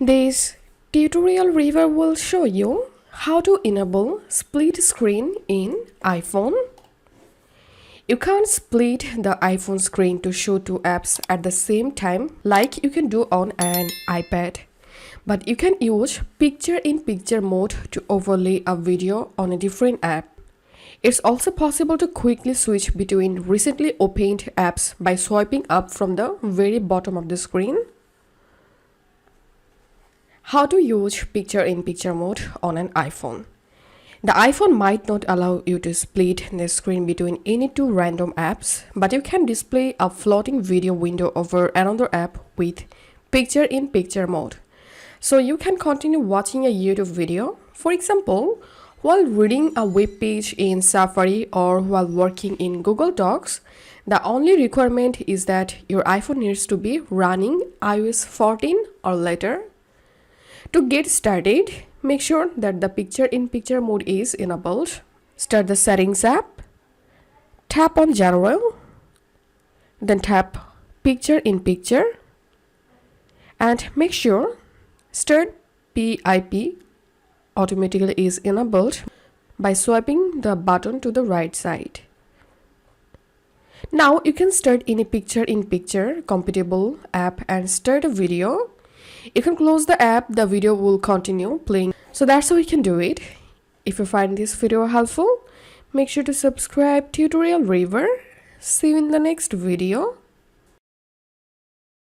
This tutorial review will show you how to enable split screen in iPhone. You can't split the iPhone screen to show two apps at the same time like you can do on an iPad. But you can use picture-in-picture mode to overlay a video on a different app. It's also possible to quickly switch between recently opened apps by swiping up from the very bottom of the screen. How to use picture-in-picture mode on an iPhone. The iPhone might not allow you to split the screen between any two random apps, but you can display a floating video window over another app with picture-in-picture mode. So you can continue watching a YouTube video, for example, while reading a web page in Safari or while working in Google Docs. The only requirement is that your iPhone needs to be running iOS 14 or later. To get started, make sure that the picture-in-picture mode is enabled. Start the Settings app, tap on General, then tap Picture-in-Picture, and make sure Start PIP automatically is enabled by swiping the button to the right side. Now you can start any picture-in-picture compatible app and start a video. You can close the app, the video will continue playing. So that's how you can do it. If you find this video helpful, make sure to subscribe Tutorial River. See you in the next video.